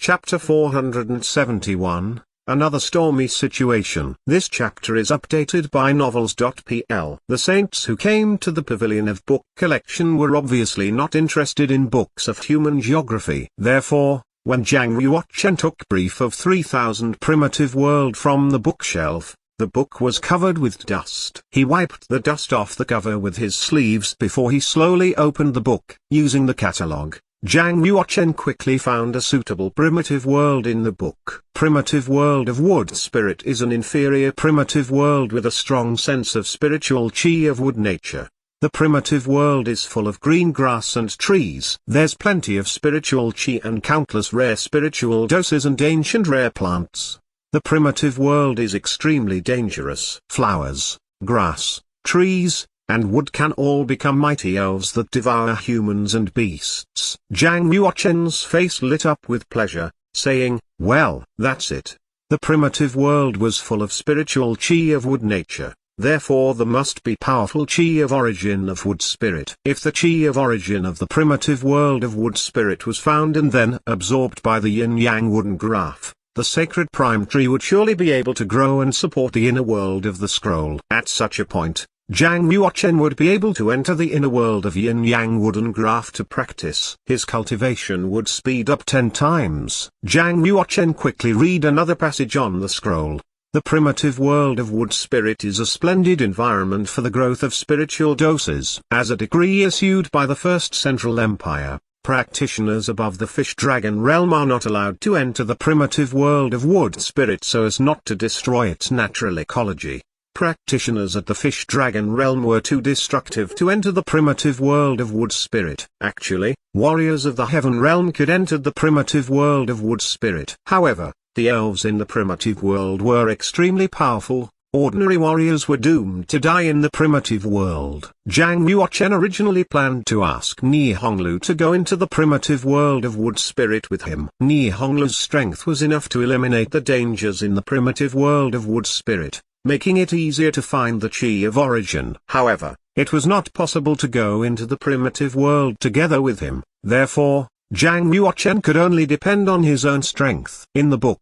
Chapter 471, Another Stormy Situation. This chapter is updated by novels.pl. The saints who came to the pavilion of book collection were obviously not interested in books of human geography. Therefore, when Zhang Yuochen took brief of 3000 primitive world from the bookshelf, the book was covered with dust. He wiped the dust off the cover with his sleeves before he slowly opened the book. Using the catalogue, Zhang Yuochen quickly found a suitable primitive world in the book. Primitive world of wood spirit is an inferior primitive world with a strong sense of spiritual chi of wood nature. The primitive world is full of green grass and trees. There's plenty of spiritual chi and countless rare spiritual doses and ancient rare plants. The primitive world is extremely dangerous. Flowers, grass, trees, and wood can all become mighty elves that devour humans and beasts. Zhang Yuochen's face lit up with pleasure, saying, "Well, that's it. The primitive world was full of spiritual chi of wood nature, therefore there must be powerful chi of origin of wood spirit. If the chi of origin of the primitive world of wood spirit was found and then absorbed by the yin-yang wooden graph, the sacred prime tree would surely be able to grow and support the inner world of the scroll. At such a point, Zhang Yuochen would be able to enter the inner world of yin-yang wooden graph to practice. His cultivation would speed up 10 times. Zhang Yuochen quickly read another passage on the scroll. The primitive world of wood spirit is a splendid environment for the growth of spiritual doses. As a decree issued by the First Central Empire, practitioners above the fish dragon realm are not allowed to enter the primitive world of wood spirit so as not to destroy its natural ecology. Practitioners at the fish dragon realm were too destructive to enter the primitive world of wood spirit. Actually, warriors of the heaven realm could enter the primitive world of wood spirit. However, the elves in the primitive world were extremely powerful. Ordinary warriors were doomed to die in the primitive world. Zhang Yuochen originally planned to ask Ni Honglu to go into the primitive world of wood spirit with him. Ni Honglu's strength was enough to eliminate the dangers in the primitive world of wood spirit, making it easier to find the chi of origin. However, it was not possible to go into the primitive world together with him. Therefore, Zhang Yuochen could only depend on his own strength. In the book,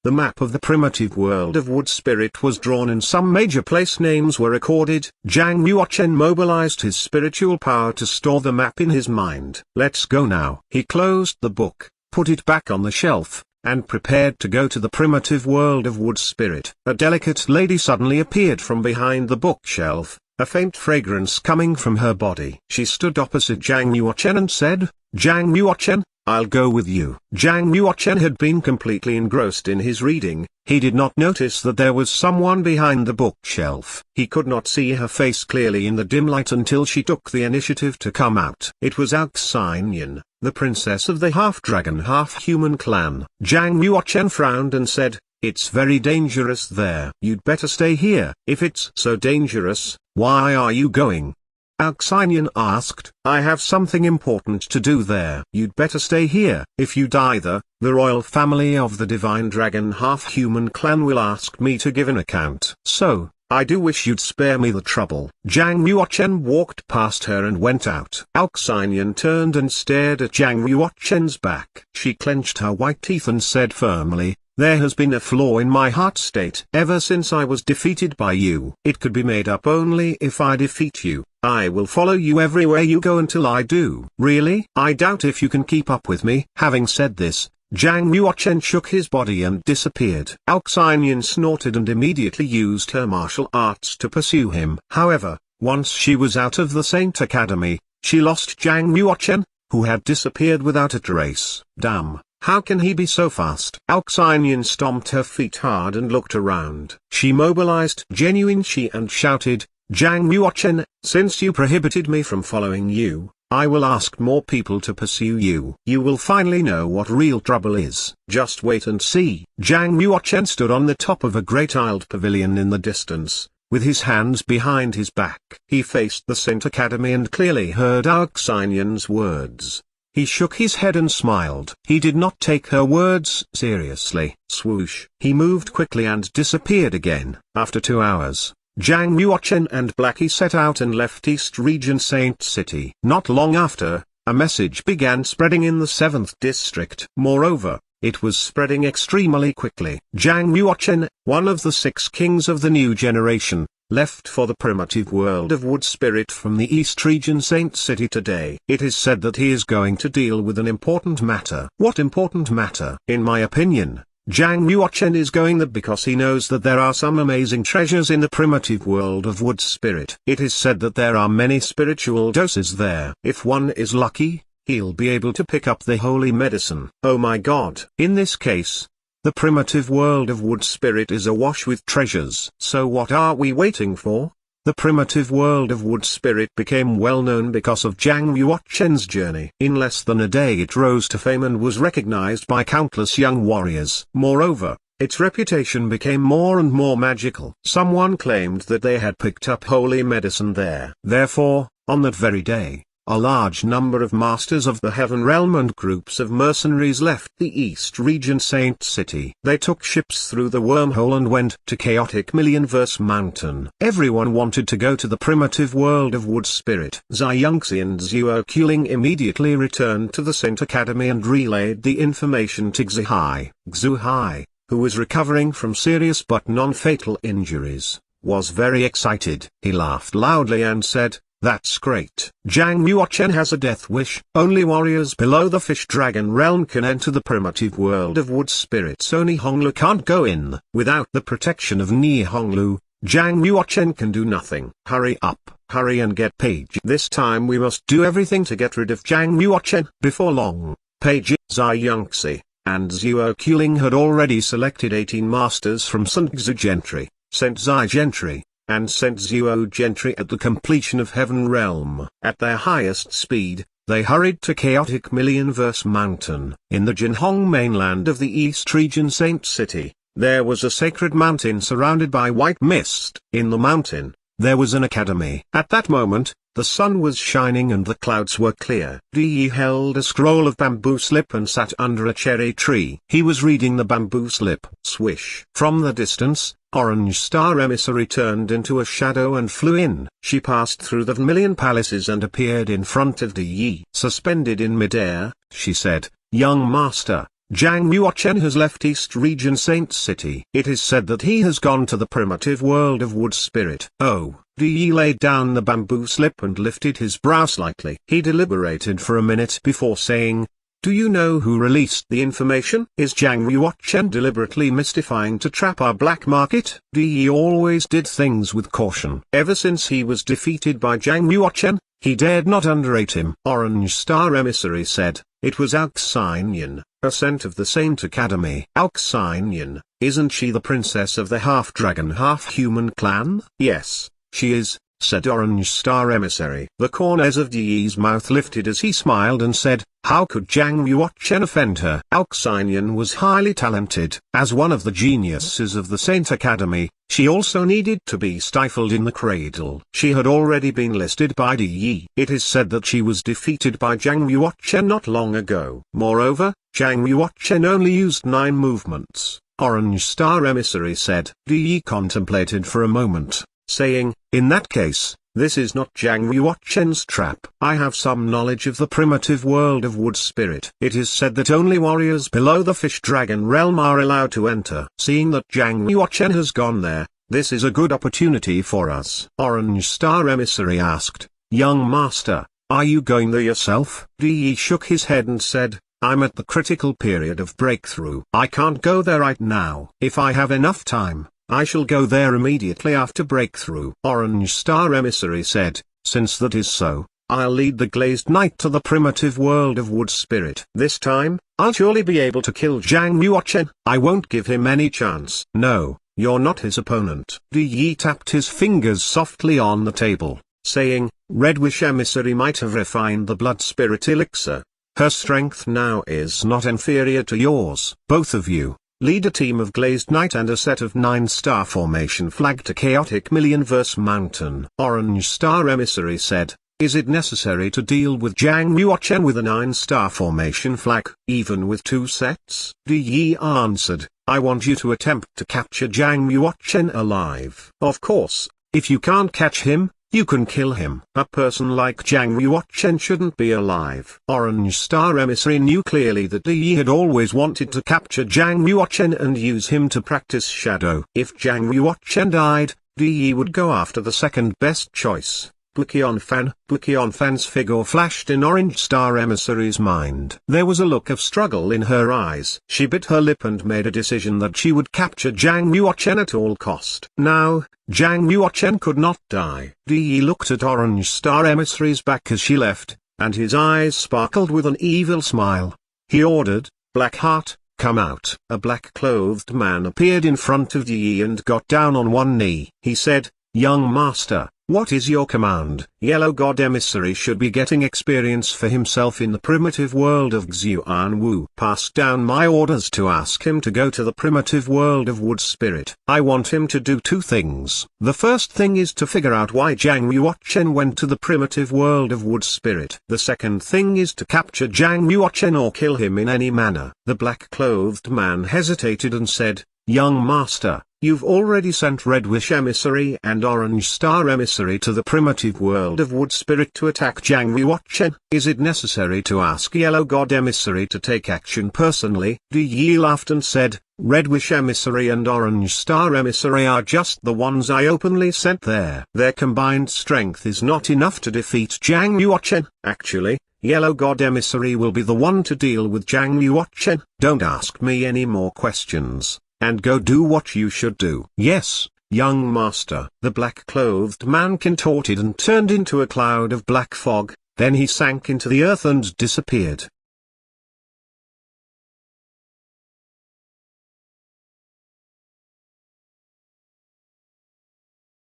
the map of the primitive world of wood spirit was drawn and some major place names were recorded. Zhang Yuochen mobilized his spiritual power to store the map in his mind. Let's go now. He closed the book, put it back on the shelf, and prepared to go to the primitive world of wood spirit. A delicate lady suddenly appeared from behind the bookshelf, a faint fragrance coming from her body. She stood opposite Zhang Yuochen and said, "Zhang Yuochen, I'll go with you." Zhang Yuochen had been completely engrossed in his reading. He did not notice that there was someone behind the bookshelf. He could not see her face clearly in the dim light until she took the initiative to come out. It was Alxinian, the princess of the half-dragon half-human clan. Zhang Yuochen frowned and said, "It's very dangerous there. You'd better stay here." "If it's so dangerous, why are you going?" Alxinian asked. "I have something important to do there." "You'd better stay here. If you die there, the royal family of the divine dragon half-human clan will ask me to give an account. So, I do wish you'd spare me the trouble." Zhang Yuochen walked past her and went out. Alxinian turned and stared at Zhang Yuochen's back. She clenched her white teeth and said firmly, "There has been a flaw in my heart state ever since I was defeated by you. It could be made up only if I defeat you. I will follow you everywhere you go until I do." "Really? I doubt if you can keep up with me." Having said this, Zhang Yuochen shook his body and disappeared. Alxinian snorted and immediately used her martial arts to pursue him. However, once she was out of the Saint Academy, she lost Zhang Yuochen, who had disappeared without a trace. Damn, how can he be so fast? Alxinian stomped her feet hard and looked around. She mobilized genuine chi and shouted, "Zhang Yuochen, since you prohibited me from following you, I will ask more people to pursue you. You will finally know what real trouble is. Just wait and see." Zhang Yuochen stood on the top of a great aisled pavilion in the distance, with his hands behind his back. He faced the Saint Academy and clearly heard Alxinian's words. He shook his head and smiled. He did not take her words seriously. Swoosh. He moved quickly and disappeared again. After 2 hours, Zhang Yuochen and Blackie set out and left East Region Saint City. Not long after, a message began spreading in the 7th district. Moreover, it was spreading extremely quickly. Jiang Yuochen, one of the 6 kings of the new generation, left for the primitive world of Wood Spirit from the East Region Saint City today. It is said that he is going to deal with an important matter. What important matter? In my opinion, Jiang Yuochen is going there because he knows that there are some amazing treasures in the primitive world of Wood Spirit. It is said that there are many spiritual doses there. If one is lucky, he'll be able to pick up the holy medicine. Oh my God! In this case, the primitive world of Wood Spirit is awash with treasures. So what are we waiting for? The primitive world of Wood Spirit became well known because of Jiang Yuochen's journey. In less than a day it rose to fame and was recognized by countless young warriors. Moreover, its reputation became more and more magical. Someone claimed that they had picked up holy medicine there. Therefore, on that very day, a large number of masters of the Heaven Realm and groups of mercenaries left the East Region Saint City. They took ships through the wormhole and went to chaotic Millionverse Mountain. Everyone wanted to go to the primitive world of Wood Spirit. Zai Yongxi and Zuo Kuling immediately returned to the Saint Academy and relayed the information to Xuhai. Xuhai, who was recovering from serious but non-fatal injuries, was very excited. He laughed loudly and said, "That's great. Jiang Yuochen has a death wish. Only warriors below the Fish Dragon realm can enter the primitive world of Wood Spirits. So Nihonglu can't go in. Without the protection of Nihonglu, Jiang Yuochen can do nothing. Hurry up, hurry and get Page. This time we must do everything to get rid of Jiang Yuochen." Before long, Page, Zai Yongxi, and Zuo Kuling had already selected 18 masters from St. Xu Gentry, St. Zai Gentry, and St. Zuo Gentry at the completion of Heaven Realm. At their highest speed, they hurried to chaotic Millionverse Mountain. In the Jinhong mainland of the East Region Saint City, there was a sacred mountain surrounded by white mist. In the mountain, there was an academy. At that moment, the sun was shining and the clouds were clear. Di held a scroll of bamboo slip and sat under a cherry tree. He was reading the bamboo slip. Swish! From the distance, Orange Star Emissary turned into a shadow and flew in. She passed through the Vermilion Palaces and appeared in front of Di. Suspended in midair, she said, "Young master, Jiang Yuochen has left East Region Saint City. It is said that he has gone to the primitive world of Wood Spirit." Oh! Di laid down the bamboo slip and lifted his brow slightly. He deliberated for a minute before saying, "Do you know who released the information? Is Jiang Yuochen deliberately mystifying to trap our black market?" Di always did things with caution. Ever since he was defeated by Jiang Yuochen, he dared not underrate him. Orange Star Emissary said, "It was Auxinian, a Saint of the Saint Academy." "Auxinian, isn't she the princess of the half-dragon half-human clan?" "Yes, she is," said Orange Star Emissary. The corners of Di's mouth lifted as he smiled and said, "How could Jiang Yuochen offend her?" Auxinian was highly talented. As one of the geniuses of the Saint Academy, she also needed to be stifled in the cradle. She had already been listed by Di. It is said that she was defeated by Jiang Yuochen not long ago. Moreover, Jiang Yuochen only used 9 movements. Orange Star Emissary said. Di contemplated for a moment, saying, "In that case, this is not Jiang Yuochen's trap. I have some knowledge of the primitive world of Wood Spirit. It is said that only warriors below the Fish Dragon realm are allowed to enter. Seeing that Jiang Yuochen has gone there, this is a good opportunity for us." Orange Star Emissary asked, "Young master, are you going there yourself?" Di shook his head and said, "I'm at the critical period of breakthrough. I can't go there right now. If I have enough time, I shall go there immediately after breakthrough." Orange Star Emissary said, "Since that is so, I'll lead the Glazed Knight to the primitive world of Wood Spirit. This time, I'll surely be able to kill Jiang Yuochen. I won't give him any chance." "No, you're not his opponent." Di tapped his fingers softly on the table, saying, "Red Wish Emissary might have refined the Blood Spirit Elixir. Her strength now is not inferior to yours. Both of you lead a team of Glazed Knight and a set of 9-star formation flag to chaotic Millionverse Mountain." Orange Star Emissary said, "Is it necessary to deal with Jiang Yuochen with a 9-star formation flag, even with 2 sets?" Di answered, "I want you to attempt to capture Jiang Yuochen alive. Of course, if you can't catch him, you can kill him. A person like Jiang Yuochen shouldn't be alive. Orange Star Emissary knew clearly that Yi had always wanted to capture Jiang Yuochen and use him to practice shadow. If Jiang Yuochen died, Yi would go after the second best choice. Fan's figure flashed in Orange Star Emissary's mind. There was a look of struggle in her eyes. She bit her lip and made a decision that she would capture Jiang Yuochen at all cost. Now, Jiang Yuochen could not die. Yi looked at Orange Star Emissary's back as she left, and his eyes sparkled with an evil smile. He ordered, "Blackheart, come out." A black-clothed man appeared in front of Yi and got down on one knee. He said, "Young master, what is your command?" Yellow God Emissary should be getting experience for himself in the primitive world of Xuan Wu. Pass down my orders to ask him to go to the primitive world of Wood Spirit. I want him to do two things. The first thing is to figure out why Jiang Yuochen went to the primitive world of Wood Spirit. The second thing is to capture Jiang Yuochen or kill him in any manner. The black-clothed man hesitated and said, "Young master, you've already sent Red Wish Emissary and Orange Star Emissary to the primitive world of Wood Spirit to attack Jiang Yuochen. Is it necessary to ask Yellow God Emissary to take action personally?" Yi laughed and said, "Red Wish Emissary and Orange Star Emissary are just the ones I openly sent there. Their combined strength is not enough to defeat Jiang Yuochen. Actually, Yellow God Emissary will be the one to deal with Jiang Yuochen. Don't ask me any more questions, and go do what you should do." "Yes, young master." The black-clothed man contorted and turned into a cloud of black fog, then he sank into the earth and disappeared.